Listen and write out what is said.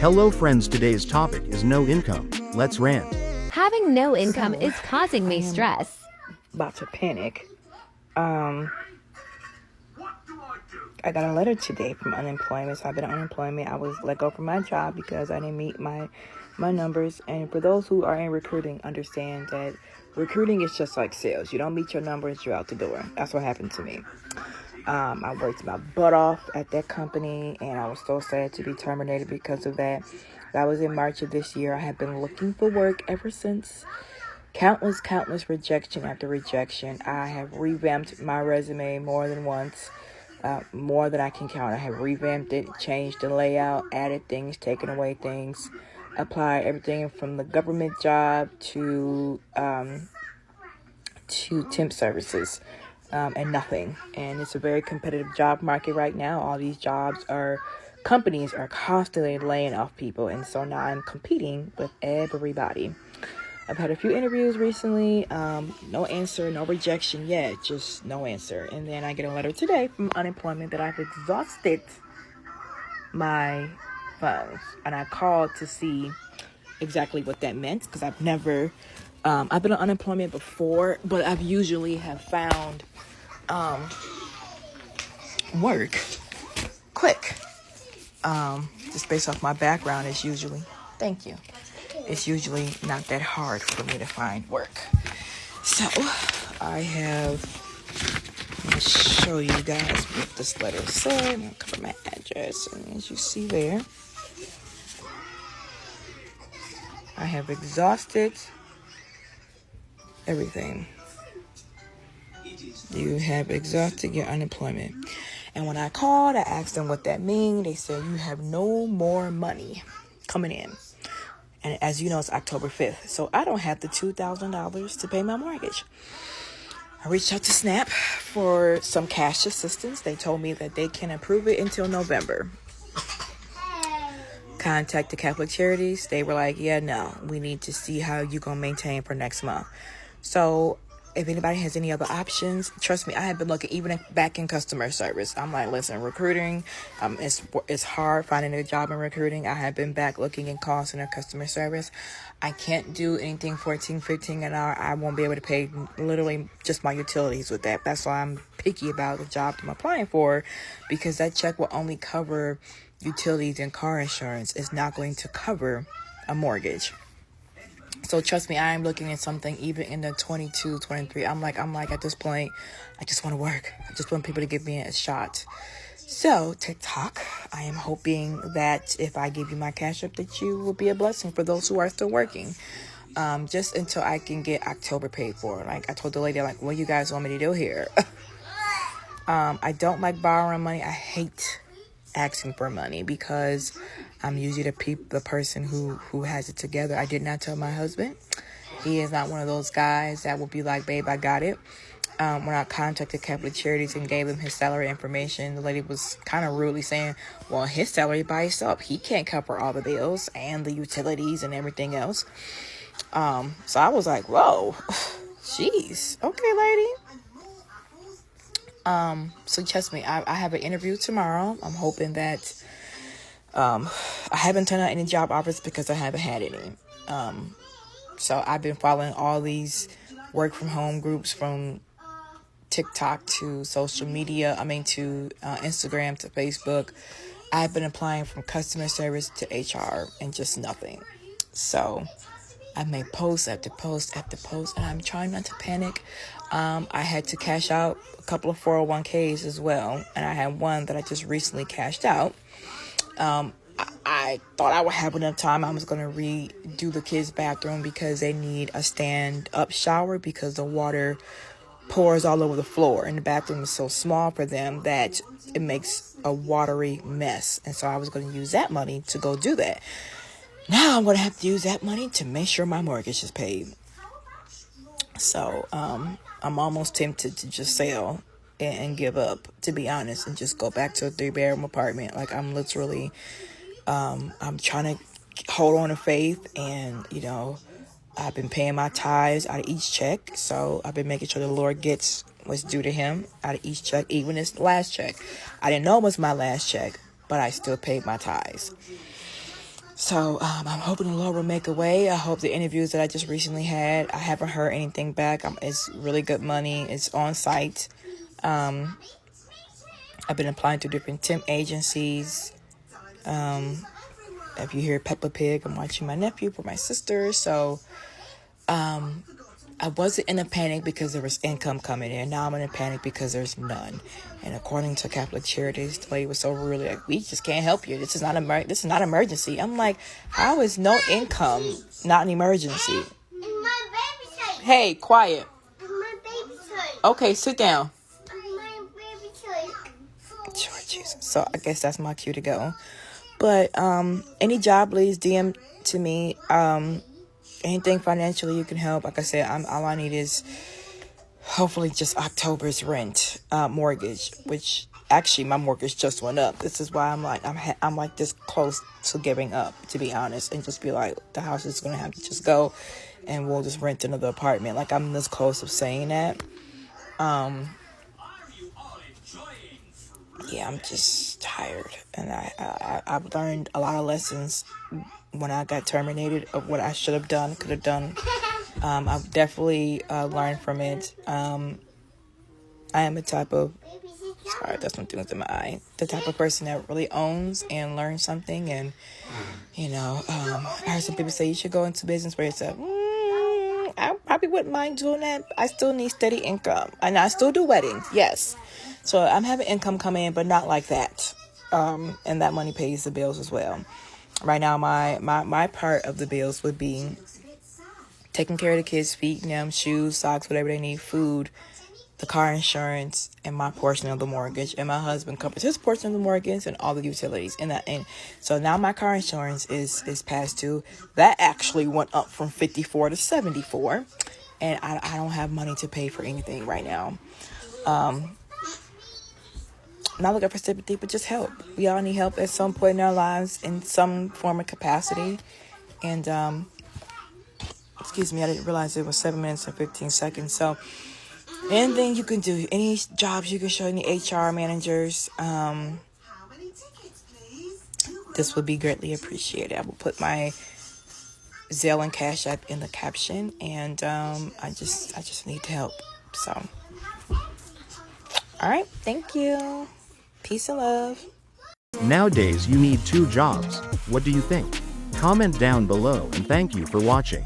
Hello friends, today's topic is no income. Let's rant. Having no income So, is causing me I am stress. about to panic. I got a letter today from unemployment. So I've been on unemployment. I was let go from my job because I didn't meet my numbers. And for those who are in recruiting, understand that recruiting is just like sales. You don't meet your numbers, you're out the door. That's what happened to me. I worked my butt off at that company, and I was so sad to be terminated because of that. That was in March of this year. I have been looking for work ever since. Countless rejection after rejection. I have revamped my resume more than once, more than I can count. I have revamped it, changed the layout, added things, taken away things, applied everything from the government job to temp services. And nothing. And it's a very competitive job market right now. All these companies are constantly laying off people. And so now I'm competing with everybody. I've had a few interviews recently. No answer, no rejection yet, just no answer. And then I get a letter today from unemployment that I've exhausted my funds. And I called to see exactly what that meant because I've never... I've been on unemployment before, but I've usually have found work quick. Just based off my background, it's usually not that hard for me to find work. So I have, let me show you guys what this letter said. I'll cover my address, and as you see there, I have exhausted everything. You have exhausted your unemployment. And when I called, I asked them what that means. They said you have no more money coming in. And as you know, it's October 5th. So I don't have the $2,000 to pay my mortgage. I reached out to SNAP for some cash assistance. They told me that they can approve it until November. Contact the Catholic Charities. They were like, yeah, no, we need to see how you're going to maintain for next month. So if anybody has any other options, trust me, I have been looking even back in customer service. I'm like, listen, recruiting, it's hard finding a job in recruiting. I have been back looking in call center customer service. I can't do anything $14, $15 an hour. I won't be able to pay literally just my utilities with that. That's why I'm picky about the job I'm applying for, because that check will only cover utilities and car insurance. It's not going to cover a mortgage. So trust me, I am looking at something even in the 22, 23. I'm like at this point, I just want to work. I just want people to give me a shot. So TikTok, I am hoping that if I give you my cash up, that you will be a blessing for those who are still working. Just until I can get October paid for. Like I told the lady, like, what do you guys want me to do here? I don't like borrowing money. I hate asking for money because I'm usually the person who has it together. I did not tell my husband. He is not one of those guys that will be like, babe, I got it. When I contacted Catholic Charities and gave him his salary information, the lady was kind of rudely saying, well, his salary by itself, he can't cover all the bills and the utilities and everything else. So I was like, whoa, jeez, okay, lady. So trust me, I have an interview tomorrow. I'm hoping that, I haven't turned out any job offers because I haven't had any. So I've been following all these work from home groups from TikTok to social media. To Instagram to Facebook. I've been applying from customer service to HR and just nothing. So I made post after post after post, and I'm trying not to panic. I had to cash out a couple of 401ks as well, and I had one that I just recently cashed out. I thought I would have enough time. I was going to redo the kids' bathroom because they need a stand-up shower because the water pours all over the floor, and the bathroom is so small for them that it makes a watery mess. And so I was going to use that money to go do that. Now I'm going to have to use that money to make sure my mortgage is paid. So I'm almost tempted to just sell and give up, to be honest, and just go back to a 3-bedroom apartment. Like I'm literally, I'm trying to hold on to faith, and, I've been paying my tithes out of each check. So I've been making sure the Lord gets what's due to him out of each check, even this last check. I didn't know it was my last check, but I still paid my tithes. So I'm hoping the Lord will make a way. I hope the interviews that I just recently had, I haven't heard anything back. It's really good money. It's on site. I've been applying to different temp agencies. If you hear Peppa Pig, I'm watching my nephew for my sister. So I wasn't in a panic because there was income coming in. Now I'm in a panic because there's none. And according to Catholic Charities, the lady was so rude, like, we just can't help you. This is not emergency. I'm like, how is no income not an emergency? Hey, quiet. Okay, sit down. Sure, Jesus. So I guess that's my cue to go. But any job leads, DM to me. Anything financially you can help. Like I said, all I need is hopefully just October's rent, mortgage, which actually my mortgage just went up. This is why I'm like this close to giving up, to be honest, and just be like, the house is gonna have to just go, and we'll just rent another apartment. Like, I'm this close of saying that. Yeah, I'm just tired, and I've learned a lot of lessons when I got terminated of what I should have done, could have done. I've definitely learned from it. I am a type of, sorry, that's something in my eye. The type of person that really owns and learns something. And, I heard some people say you should go into business where it's I probably wouldn't mind doing that. I still need steady income. And I still do weddings, yes. So I'm having income come in, but not like that. And that money pays the bills as well. Right now, my part of the bills would be taking care of the kids, feeding them, shoes, socks, whatever they need, food, the car insurance, and my portion of the mortgage. And my husband covers his portion of the mortgage and all the utilities. And so now my car insurance is past due. That actually went up from 54 to 74. And I don't have money to pay for anything right now. Not looking for sympathy, but just help. We all need help at some point in our lives in some form of capacity. And, excuse me, I didn't realize it was 7 minutes and 15 seconds. So anything you can do, any jobs you can show, any HR managers, this would be greatly appreciated. I will put my Zelle and Cash App in the caption, and I just need help. So, all right, thank you. Peace and love. Nowadays you need 2 jobs. What do you think? Comment down below, and thank you for watching.